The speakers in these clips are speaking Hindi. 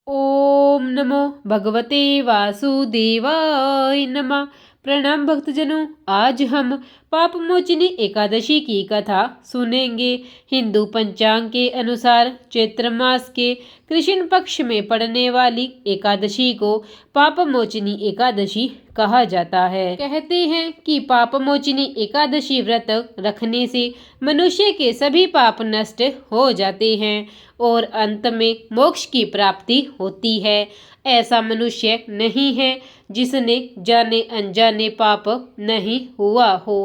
ओम नमो भगवते वासुदेवाय नमः। प्रणाम भक्तजनों, आज हम पाप मोचिनी एकादशी की कथा सुनेंगे। हिंदू पंचांग के अनुसार चैत्र मास के कृष्ण पक्ष में पड़ने वाली एकादशी को पाप मोचिनी एकादशी कहा जाता है। कहते हैं कि पाप मोचिनी एकादशी व्रत रखने से मनुष्य के सभी पाप नष्ट हो जाते हैं और अंत में मोक्ष की प्राप्ति होती है। ऐसा मनुष्य नहीं है जिसने जाने अनजाने पाप नहीं हुआ हो।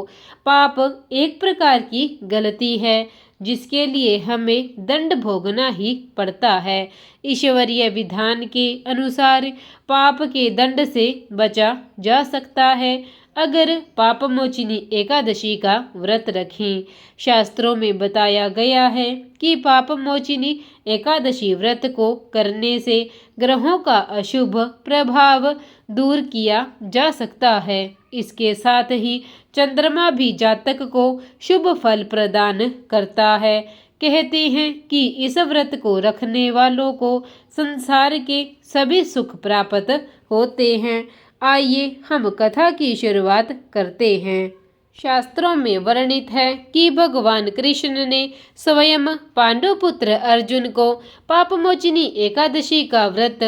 पाप एक प्रकार की गलती है जिसके लिए हमें दंड भोगना ही पड़ता है। ईश्वरीय विधान के अनुसार पाप के दंड से बचा जा सकता है अगर पाप मोचिनी एकादशी का व्रत रखें। शास्त्रों में बताया गया है कि पाप मोचिनी एकादशी व्रत को करने से ग्रहों का अशुभ प्रभाव दूर किया जा सकता है। इसके साथ ही चंद्रमा भी जातक को शुभ फल प्रदान करता है। कहते हैं कि इस व्रत को रखने वालों को संसार के सभी सुख प्राप्त होते हैं। आइए हम कथा की शुरुआत करते हैं। शास्त्रों में वर्णित है कि भगवान कृष्ण ने स्वयं पांडुपुत्र अर्जुन को पापमोचिनी एकादशी का व्रत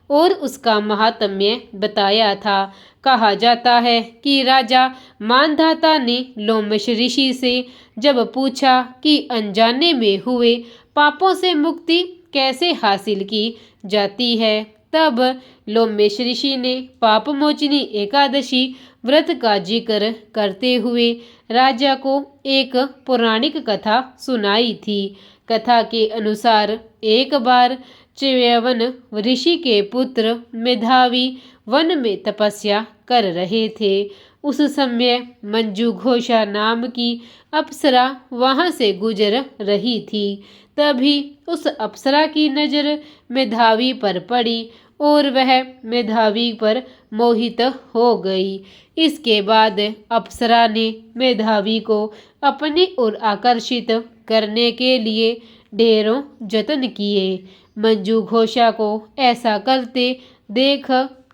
और उसका महात्म्य बताया था। कहा जाता है कि राजा मानधाता ने लोमश ऋषि से जब पूछा कि अनजाने में हुए पापों से मुक्ति कैसे हासिल की जाती है, तब लोमेश ऋषि ने पापमोचिनी एकादशी व्रत का जिक्र करते हुए राजा को एक पौराणिक कथा सुनाई थी। कथा के अनुसार एक बार च्यवन ऋषि के पुत्र मेधावी वन में तपस्या कर रहे थे। उस समय मंजू घोषा नाम की अप्सरा वहां से गुजर रही थी। तभी उस अप्सरा की नज़र मेधावी पर पड़ी और वह मेधावी पर मोहित हो गई। इसके बाद अप्सरा ने मेधावी को अपनी ओर आकर्षित करने के लिए ढेरों जतन किए। मंजू घोषा को ऐसा करते देख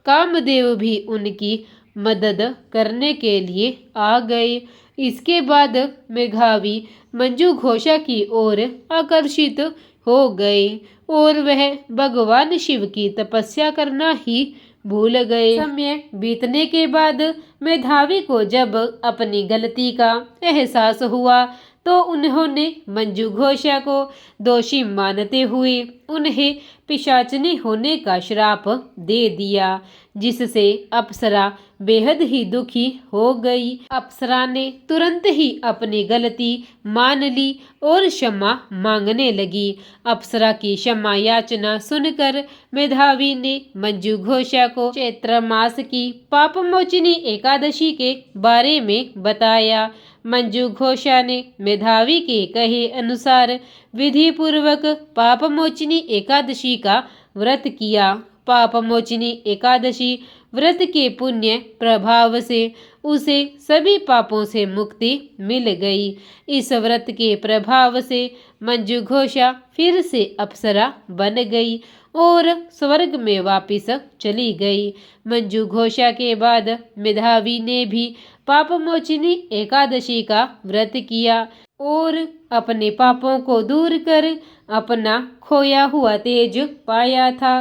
कामदेव भी उनकी मदद करने के लिए आ गए। इसके बाद मेघावी मंजू घोषा की ओर आकर्षित हो गए और वह भगवान शिव की तपस्या करना ही भूल गए। समय बीतने के बाद मेधावी को जब अपनी गलती का एहसास हुआ तो उन्होंने मंजू घोषा को दोषी मानते हुए उन्हें पिशाचनी होने का श्राप दे दिया, जिससे अप्सरा बेहद ही दुखी हो गई। अप्सरा ने तुरंत ही अपनी गलती मान ली और क्षमा मांगने लगी। अप्सरा की क्षमा याचना सुनकर मेधावी ने मंजू घोषा को चैत्र मास की पापमोचिनी एकादशी के बारे में बताया। मंजू घोषा ने मेधावी के कहे अनुसार विधि पूर्वक पापमोचिनी एकादशी का व्रत किया। पापमोचिनी एकादशी व्रत के पुण्य प्रभाव से उसे सभी पापों से मुक्ति मिल गई। इस व्रत के प्रभाव से मंजू घोषा फिर से अप्सरा बन गई और स्वर्ग में वापस चली गई। मंजू घोषा के बाद मेधावी ने भी पापमोचिनी एकादशी का व्रत किया और अपने पापों को दूर कर अपना खोया हुआ तेज पाया था।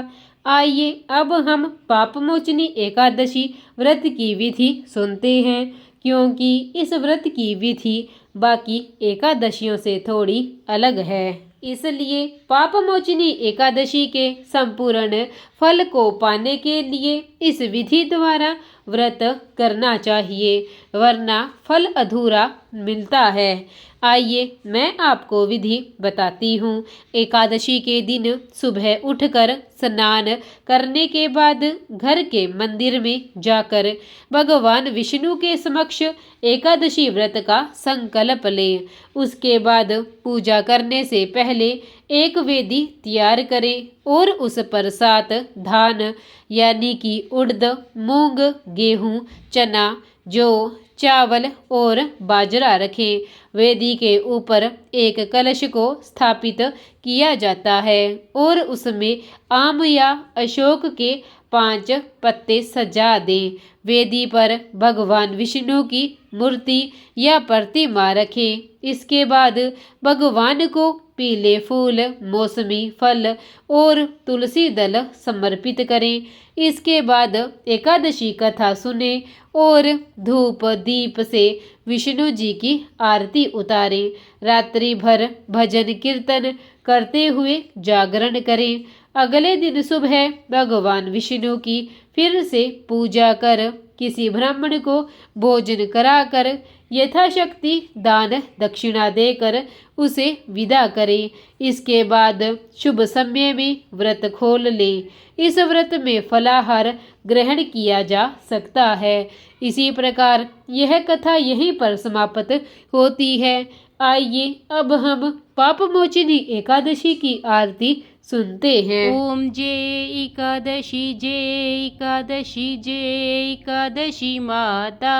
आइए अब हम पापमोचिनी एकादशी व्रत की विधि सुनते हैं, क्योंकि इस व्रत की विधि बाकी एकादशियों से थोड़ी अलग है। इसलिए पापमोचिनी एकादशी के संपूर्ण फल को पाने के लिए इस विधि द्वारा व्रत करना चाहिए, वरना फल अधूरा मिलता है। आइए मैं आपको विधि बताती हूँ। एकादशी के दिन सुबह उठकर स्नान करने के बाद घर के मंदिर में जाकर भगवान विष्णु के समक्ष एकादशी व्रत का संकल्प लें। उसके बाद पूजा करने से पहले एक वेदी तैयार करें और उस पर 7 धान यानी कि उड़द, मूंग, गेहूं, चना, जौ, चावल और बाजरा रखें। वेदी के ऊपर एक कलश को स्थापित किया जाता है और उसमें आम या अशोक के 5 पत्ते सजा दें। वेदी पर भगवान विष्णु की मूर्ति या प्रतिमा रखें। इसके बाद भगवान को पीले फूल, मौसमी फल और तुलसी दल समर्पित करें। इसके बाद एकादशी कथा सुने और धूप दीप से विष्णु जी की आरती उतारें। रात्रि भर भजन कीर्तन करते हुए जागरण करें। अगले दिन सुबह भगवान विष्णु की फिर से पूजा कर किसी ब्राह्मण को भोजन कराकर यथाशक्ति दान दक्षिणा देकर उसे विदा करें। इसके बाद शुभ समय में व्रत खोल लें। इस व्रत में फलाहार ग्रहण किया जा सकता है। इसी प्रकार यह कथा यहीं पर समाप्त होती है। आइए अब हम पापमोचिनी एकादशी की आरती सुनते हैं। ओम जय एकादशी, जय एकादशी, जय एकादशी माता।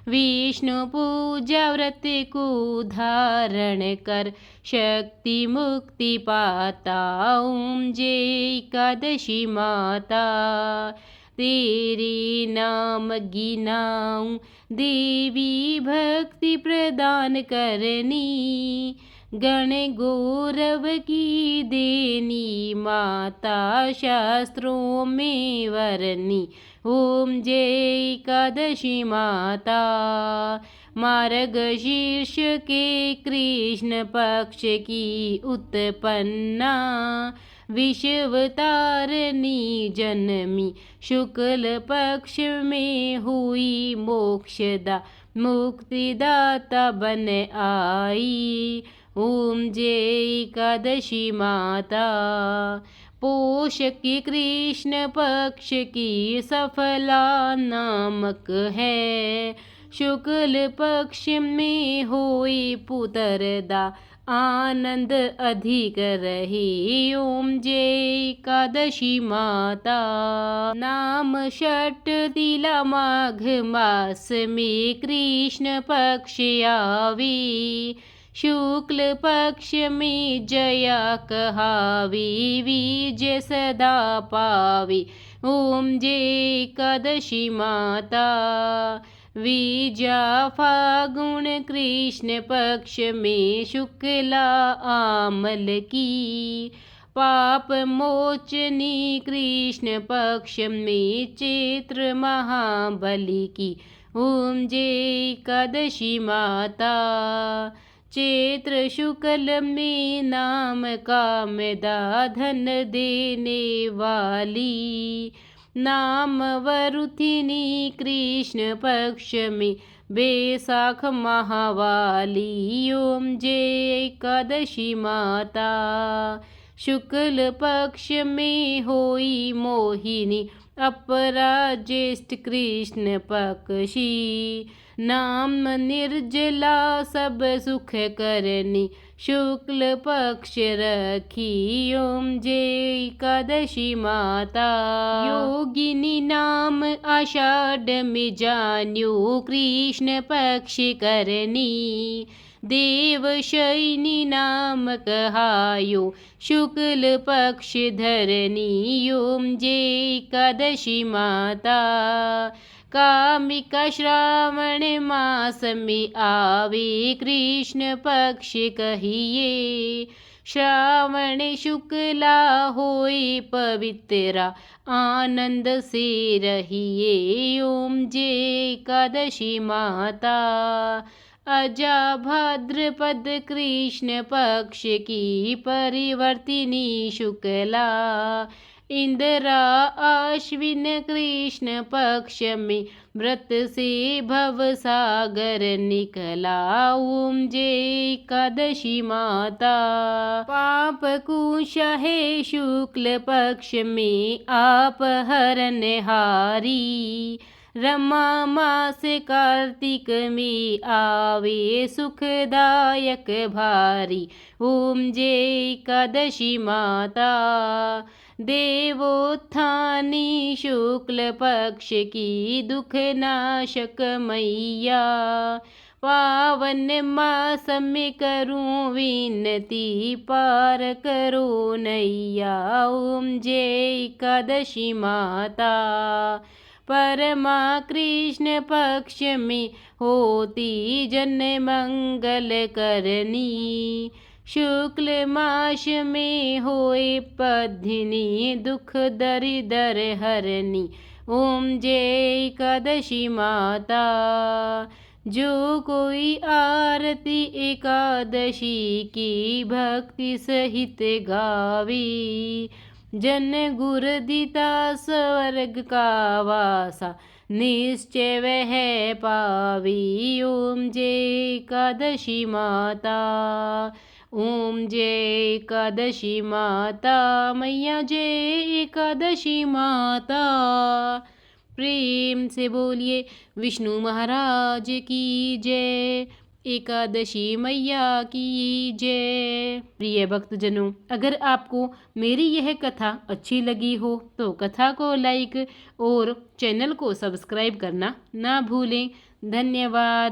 विष्णु पूजा व्रत को धारण कर शक्ति मुक्ति पाता। ओम जय एकादशी माता। तेरे नाम गिनाऊं देवी भक्ति प्रदान करनी। गण गौरव की देनी माता शास्त्रों में वरनी। ओम जय एकादशी माता। मार्गशीर्ष के कृष्ण पक्ष की उत्पन्ना। विश्वतारिणी जन्मी शुक्ल पक्ष में हुई मोक्षदा मुक्तिदाता बन आई। ओम जय एकादशी माता। पोष की कृष्ण पक्ष की सफला नामक है। शुक्ल पक्ष में हुई पुत्रदा आनंद अधिक रही। ओम जय एकादशी माता। नाम षट तिला माघ मास में कृष्ण पक्ष आवी। शुक्ल पक्ष में जया कहावी, विजय सदा पावी। ओम जय एकादशी माता। विजया फागुन कृष्ण पक्ष में शुक्ला आमल की। पाप मोचनी कृष्ण पक्ष में चैत्र महाबली की। ओम जय एकादशी माता। चैत्र शुक्ल में नाम कामदा धन देने वाली। नाम वरुथिनी कृष्ण पक्ष में बैसाख महावाली। ओम जय एकादशी माता। शुक्ल पक्ष में होई मोहिनी अपरा ज्येष्ठ कृष्ण पक्षी। नाम निर्जला सब सुख करनी शुक्ल पक्ष रखी। ओम जय एकादशी माता। योगिनी नाम आषाढ़ में जान्यो कृष्ण पक्ष करनी। देवशयनी नाम कहायो शुक्ल पक्ष धरनी। ओम जय एकादशी माता। कामिका श्रावण मास में आवे कृष्ण पक्ष कहिए। श्रावण शुक्ला होए पवित्रा आनंद से रहिए। ओम जय एकादशी माता। अजा भाद्रपद कृष्ण पक्ष की परिवर्तिनी शुक्ला। इंदिरा आश्विन कृष्ण पक्ष में व्रत से भव सागर निकला। ओम जय एकादशी माता। पाप कुशा है शुक्ल पक्ष में आप हरन हारी। रमा मास कार्तिक में आवे सुखदायक भारी। ओम जय एकादशी माता। देवोत्थानी शुक्ल पक्ष की दुख नाशक मैया, पावन मास में करूं विनती, पार करो नैया। ओम जय एकादशी माता, परमा कृष्ण पक्ष में होती जन मंगल करनी, शुक्ल मास में होए पद्धिनी, दुख दरिदर हरनी। ओम जय एकादशी माता, जो कोई आरती एकादशी की भक्ति सहित गावी, जन गुर दिता स्वर्ग का वासा, निश्चय वह पावी। ओम जय एकादशी माता, ओम जय एकादशी माता, मैया जय एकादशी माता। प्रेम से बोलिए विष्णु महाराज की जय, एकादशी मैया की जय। प्रिय भक्तजनों, अगर आपको मेरी यह कथा अच्छी लगी हो तो कथा को लाइक और चैनल को सब्सक्राइब करना ना भूलें। धन्यवाद।